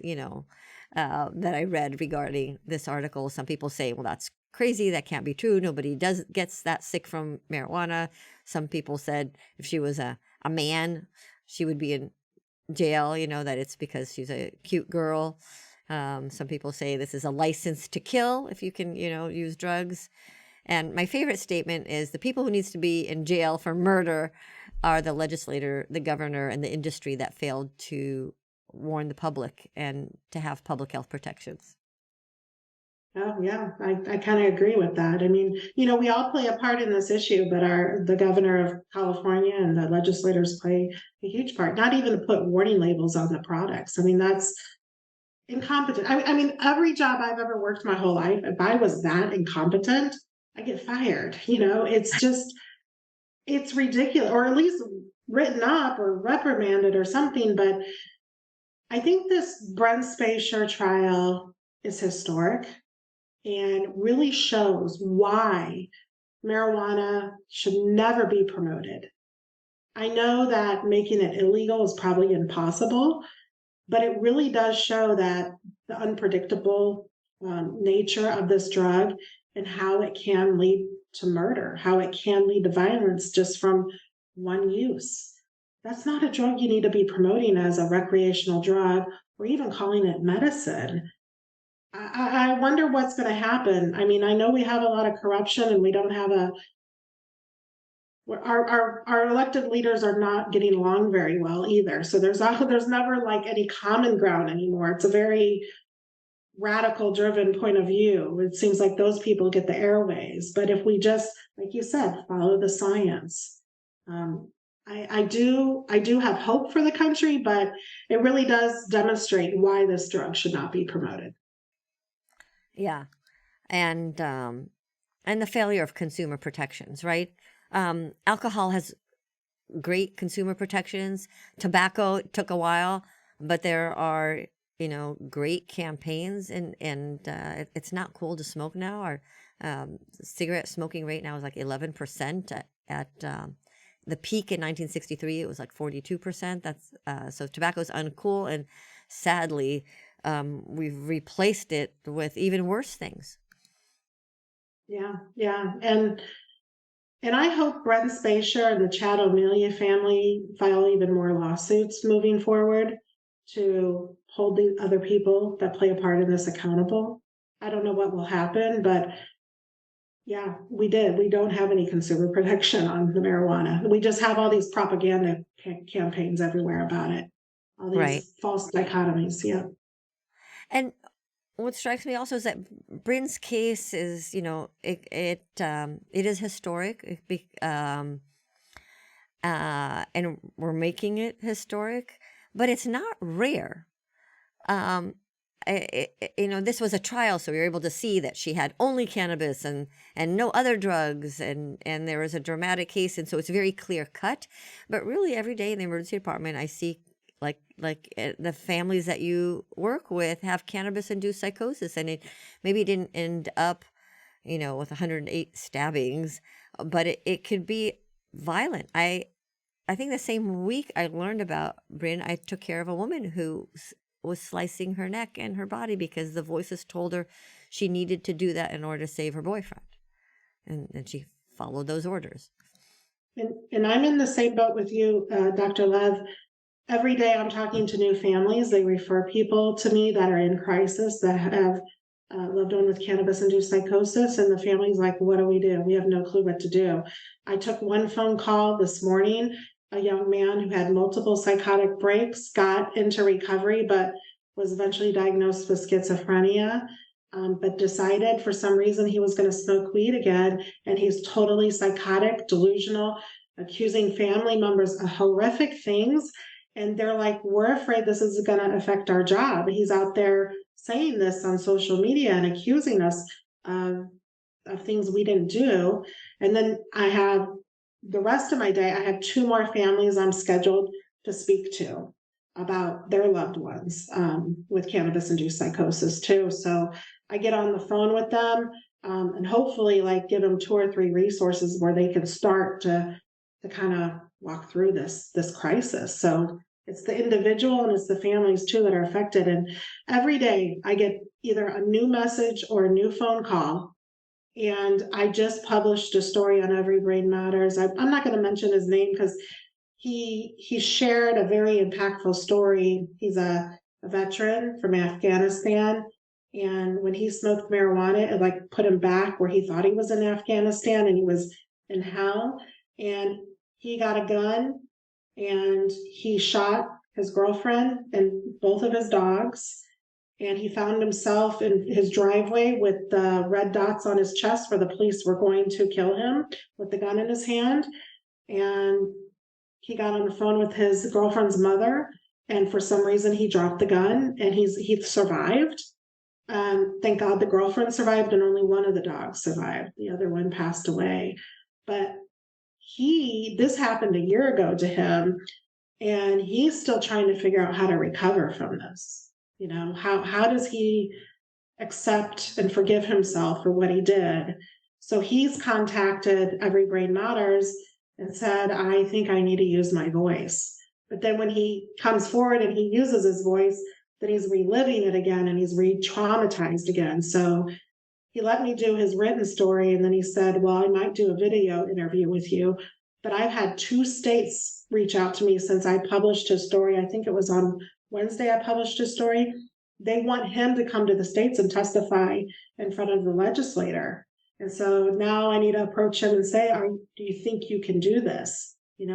that I read regarding this article. Some people say, well, that's crazy. That can't be true. Nobody gets that sick from marijuana. Some people said if she was a man, she would be in jail, that it's because she's a cute girl. Some people say this is a license to kill if you can, use drugs. And my favorite statement is the people who needs to be in jail for murder are the legislator, the governor, and the industry that failed to warn the public and to have public health protections. Oh, yeah, I kind of agree with that. I mean, we all play a part in this issue, but the governor of California and the legislators play a huge part, not even to put warning labels on the products. I mean, that's incompetent. I mean, every job I've ever worked my whole life, if I was that incompetent, I get fired. It's ridiculous, or at least written up or reprimanded or something. But I think this Brent Spacer trial is historic and really shows why marijuana should never be promoted. I know that making it illegal is probably impossible, but it really does show that the unpredictable nature of this drug and how it can lead to murder, how it can lead to violence just from one use. That's not a drug you need to be promoting as a recreational drug or even calling it medicine. I wonder what's going to happen. I mean, I know we have a lot of corruption and we don't have our elected leaders are not getting along very well either. So there's never like any common ground anymore. It's a very radical driven point of view. It seems like those people get the airways. But if we just, like you said, follow the science, I do have hope for the country, but it really does demonstrate why this drug should not be promoted. Yeah. And the failure of consumer protections, right? Alcohol has great consumer protections. Tobacco took a while, but there are, great campaigns, and it's not cool to smoke now. Our cigarette smoking rate now is like 11% at the peak in 1963. It was like 42%. That's so tobacco is uncool, and sadly, we've replaced it with even worse things. Yeah, yeah. And I hope Brent Spacey and the Chad O'Melia family file even more lawsuits moving forward to hold the other people that play a part in this accountable. I don't know what will happen, but yeah, we did. We don't have any consumer protection on the marijuana. We just have all these propaganda campaigns everywhere about it, all Right. these false dichotomies. Yeah. And what strikes me also is that Bryn's case is, it is historic, and we're making it historic, but it's not rare. This was a trial, so we were able to see that she had only cannabis and no other drugs, and there was a dramatic case, and so it's very clear cut. But really, every day in the emergency department, I see the families that you work with have cannabis-induced psychosis, and it maybe didn't end up, with 108 stabbings, but it could be violent. I think the same week I learned about Bryn, I took care of a woman who was slicing her neck and her body because the voices told her she needed to do that in order to save her boyfriend, and she followed those orders. And I'm in the same boat with you, Dr. Lev. Every day I'm talking to new families. They refer people to me that are in crisis, that have loved one with cannabis-induced psychosis, and the family's like, what do? We have no clue what to do. I took one phone call this morning. A young man who had multiple psychotic breaks got into recovery, but was eventually diagnosed with schizophrenia, but decided for some reason he was going to smoke weed again, and he's totally psychotic, delusional, accusing family members of horrific things. And they're like, we're afraid this is going to affect our job. He's out there saying this on social media and accusing us of things we didn't do. And then I have the rest of my day, I have 2 more families I'm scheduled to speak to about their loved ones with cannabis-induced psychosis too. So I get on the phone with them and hopefully give them 2 or 3 resources where they can start to kind of walk through this crisis. So it's the individual and it's the families too that are affected. And every day I get either a new message or a new phone call. And I just published a story on Every Brain Matters. I'm not going to mention his name because he shared a very impactful story. He's a veteran from Afghanistan. And when he smoked marijuana, it put him back where he thought he was in Afghanistan and he was in hell. And he got a gun and he shot his girlfriend and both of his dogs. And he found himself in his driveway with the red dots on his chest where the police were going to kill him with the gun in his hand. And he got on the phone with his girlfriend's mother, and for some reason he dropped the gun and he survived. Thank God the girlfriend survived and only one of the dogs survived. The other one passed away. But this happened a year ago to him, and he's still trying to figure out how to recover from this. How does he accept and forgive himself for what he did? So he's contacted Every Brain Matters and said, I think I need to use my voice. But then when he comes forward and he uses his voice, then he's reliving it again and he's re-traumatized again. So he let me do his written story, and then he said, well, I might do a video interview with you. But I've had 2 states reach out to me since I published his story. I think it was on Wednesday I published his story. They want him to come to the states and testify in front of the legislator. And so now I need to approach him and say, do you think you can do this? Can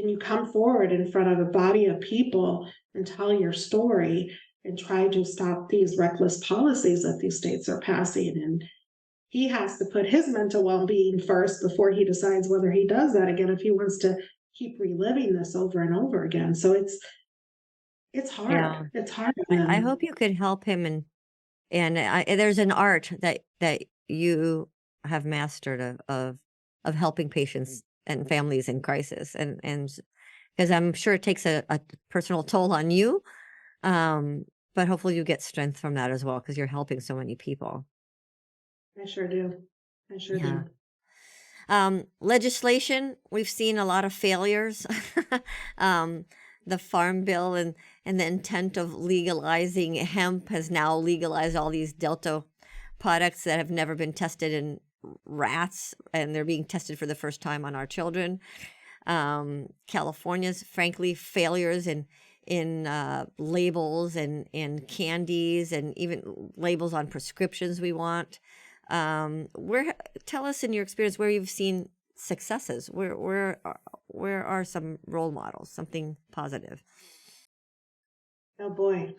you come forward in front of a body of people and tell your story and try to stop these reckless policies that these states are passing? And he has to put his mental well-being first before he decides whether he does that again, if he wants to keep reliving this over and over again. So it's hard. Yeah. It's hard. I hope you could help him And there's an art that you have mastered of helping patients and families in crisis, and because I'm sure it takes a personal toll on you, um, but hopefully you get strength from that as well because you're helping so many people. I sure do. I sure Yeah. do. Legislation, we've seen a lot of failures. um, the Farm Bill and the intent of legalizing hemp has now legalized all these Delta products that have never been tested in rats, and they're being tested for the first time on our children. California's, frankly, failures in labels and candies and even labels on prescriptions we want. Where Tell us in your experience where you've seen successes. Where are some role models, something positive? Oh boy,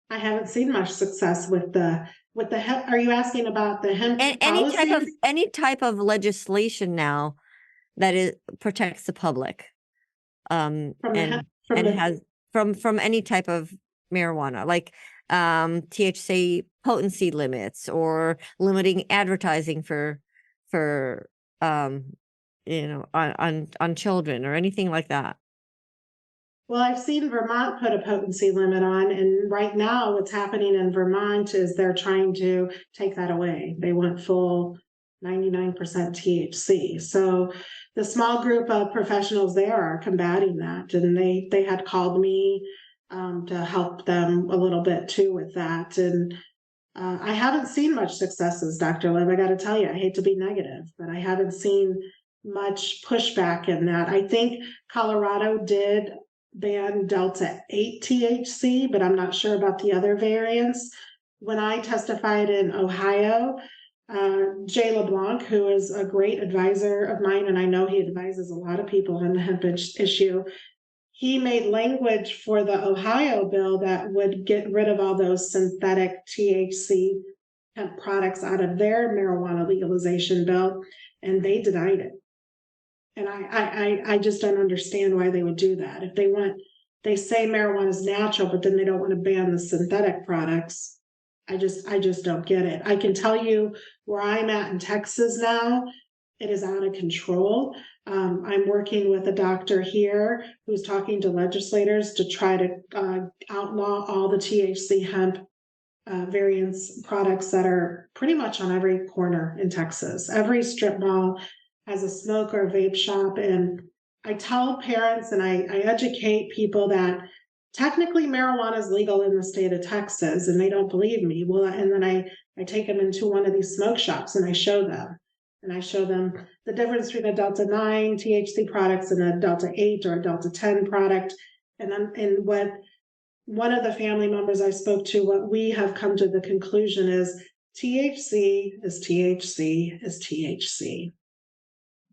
I haven't seen much success with the hemp. Are you asking about the hemp And policies any type of legislation now that is protects the public, from the hemp from and the has from any type of marijuana, like THC potency limits or limiting advertising for on children or anything like that? Well, I've seen Vermont put a potency limit on, and right now what's happening in Vermont is they're trying to take that away. They want full 99% THC. So the small group of professionals there are combating that, and they had called me to help them a little bit too with that. And I haven't seen much successes, Dr. Liv. I got to tell you, I hate to be negative, but I haven't seen much pushback in that. I think Colorado did ban Delta 8 THC, but I'm not sure about the other variants. When I testified in Ohio, Jay LeBlanc, who is a great advisor of mine, and I know he advises a lot of people on the hemp issue, he made language for the Ohio bill that would get rid of all those synthetic THC hemp products out of their marijuana legalization bill, and they denied it. And I just don't understand why they would do that. If they say marijuana is natural, but then they don't want to ban the synthetic products. I just don't get it. I can tell you where I'm at in Texas now, it is out of control. I'm working with a doctor here who's talking to legislators to try to outlaw all the THC hemp variants products that are pretty much on every corner in Texas. Every strip mall has a smoke or a vape shop. And I tell parents and I educate people that technically marijuana is legal in the state of Texas, and they don't believe me. Well, and then I take them into one of these smoke shops and I show them. And I show them the difference between a Delta 9 THC products and a Delta 8 or a Delta 10 product. And what one of the family members I spoke to, what we have come to the conclusion is THC is THC is THC.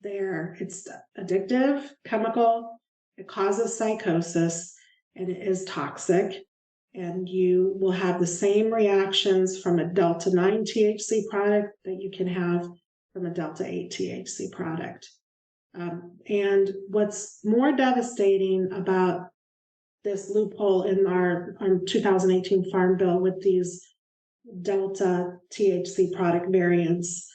It's addictive, chemical, it causes psychosis, and it is toxic. And you will have the same reactions from a Delta 9 THC product that you can have from a Delta 8 THC product. And what's more devastating about this loophole in our 2018 Farm Bill with these Delta THC product variants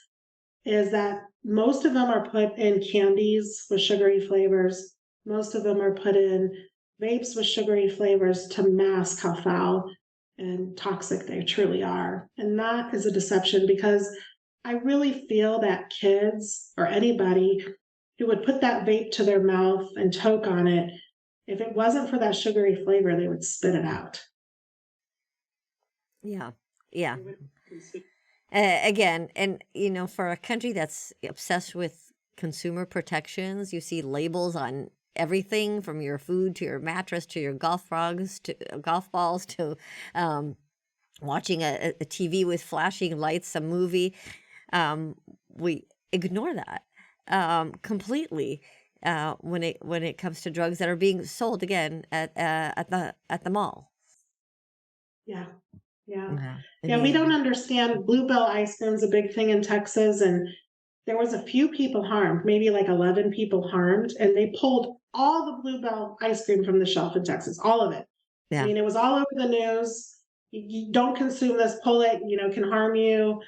is that most of them are put in candies with sugary flavors. Most of them are put in vapes with sugary flavors to mask how foul and toxic they truly are. And that is a deception, because I really feel that kids or anybody who would put that vape to their mouth and toke on it, if it wasn't for that sugary flavor, they would spit it out. Yeah. Yeah. Again, and for a country that's obsessed with consumer protections, you see labels on everything from your food to your mattress to your golf balls to watching a TV with flashing lights, a movie. We ignore that completely when it comes to drugs that are being sold again at the mall. Yeah. Yeah. Yeah. Yeah, we don't understand. Bluebell ice cream is a big thing in Texas, and there was a few people harmed, maybe like 11 people harmed, and they pulled all the Bluebell ice cream from the shelf in Texas, all of it. I Yeah. mean, it was all over the news. you don't consume this, pull it, can harm you.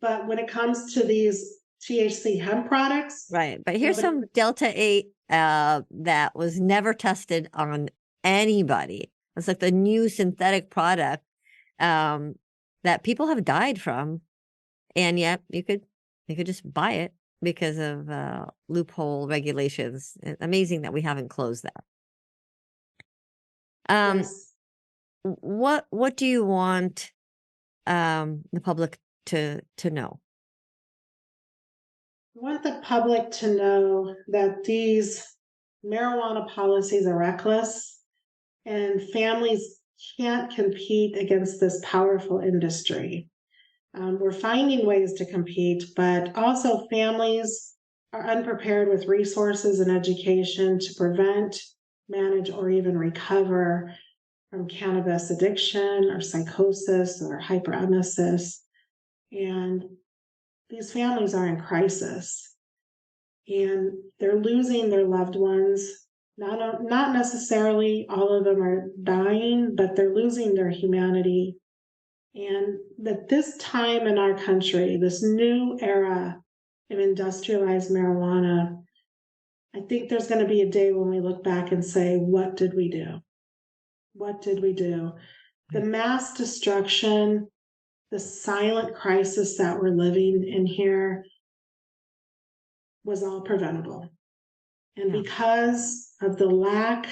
But when it comes to these THC hemp products, Right. But here's some Delta 8 that was never tested on anybody. It's like the new synthetic product that people have died from. And yet you could just buy it because of loophole regulations. Amazing that we haven't closed that. yes. What do you want the public to know? I want the public to know that these marijuana policies are reckless and families can't compete against this powerful industry. We're finding ways to compete, but also families are unprepared with resources and education to prevent, manage, or even recover from cannabis addiction or psychosis or hyperemesis. And these families are in crisis and they're losing their loved ones. Not necessarily all of them are dying, but they're losing their humanity. And that this time in our country, this new era of industrialized marijuana, I think there's going to be a day when we look back and say, what did we do? What did we do? The mass destruction, the silent crisis that we're living in here was all preventable. And because of the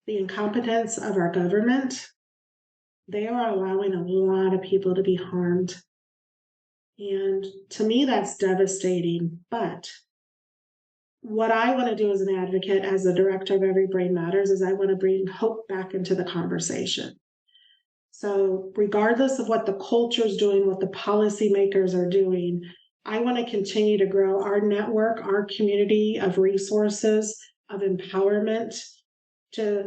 incompetence of our government, they are allowing a lot of people to be harmed. And to me, that's devastating. But what I want to do as an advocate, as the director of Every Brain Matters, is I want to bring hope back into the conversation. So regardless of what the culture is doing, what the policymakers are doing, I want to continue to grow our network, our community of resources, of empowerment, to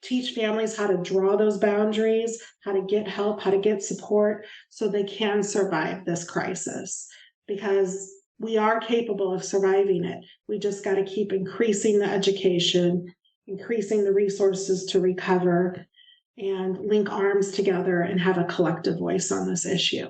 teach families how to draw those boundaries, how to get help, how to get support so they can survive this crisis. Because we are capable of surviving it. We just got to keep increasing the education, increasing the resources to recover, and link arms together and have a collective voice on this issue.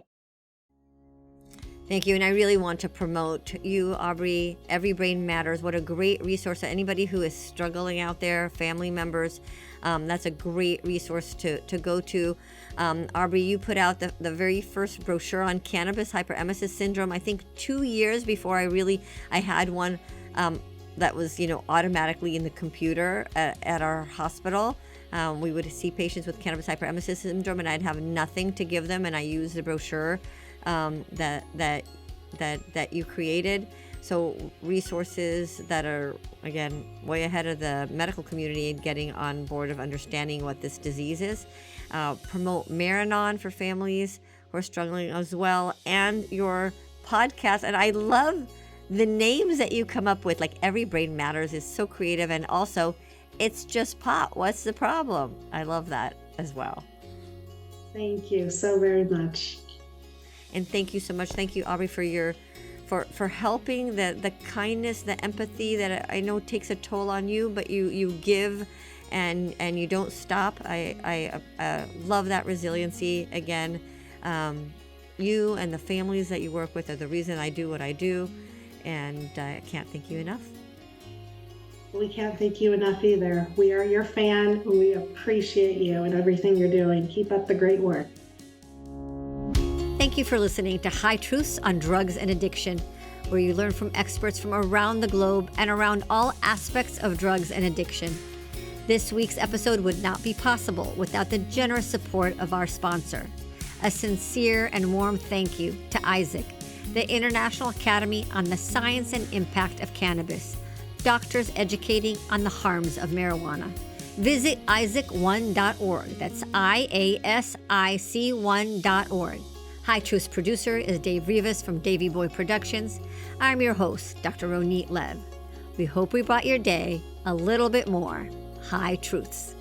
Thank you. And I really want to promote you, Aubree. Every Brain Matters. What a great resource. Anybody who is struggling out there, family members, that's a great resource to go to. Aubree, you put out the very first brochure on cannabis hyperemesis syndrome, I think 2 years before I had one that was, automatically in the computer at our hospital. We would see patients with cannabis hyperemesis syndrome and I'd have nothing to give them, and I used the brochure that you created. So resources that are, again, way ahead of the medical community and getting on board of understanding what this disease is. Promote Maranon for families who are struggling as well, and your podcast. And I love the names that you come up with, like Every Brain Matters is so creative, and also It's Just Pot. What's the problem? I love that as well. Thank you so very much. And thank you so much. Thank you, Aubree, for helping, the kindness, the empathy that I know takes a toll on you, but you give and you don't stop. I love that resiliency. Again, you and the families that you work with are the reason I do what I do, and I can't thank you enough. We can't thank you enough either. We are your fan. We appreciate you and everything you're doing. Keep up the great work. Thank you for listening to High Truths on Drugs and Addiction, where you learn from experts from around the globe and around all aspects of drugs and addiction. This week's episode would not be possible without the generous support of our sponsor. A sincere and warm thank you to ISAAC, the International Academy on the Science and Impact of Cannabis, doctors educating on the harms of marijuana. Visit ISAAC1.org. That's IASIC1.org. High Truth's producer is Dave Rivas from Davey Boy Productions. I'm your host, Dr. Ronit Lev. We hope we brought your day a little bit more High Truths.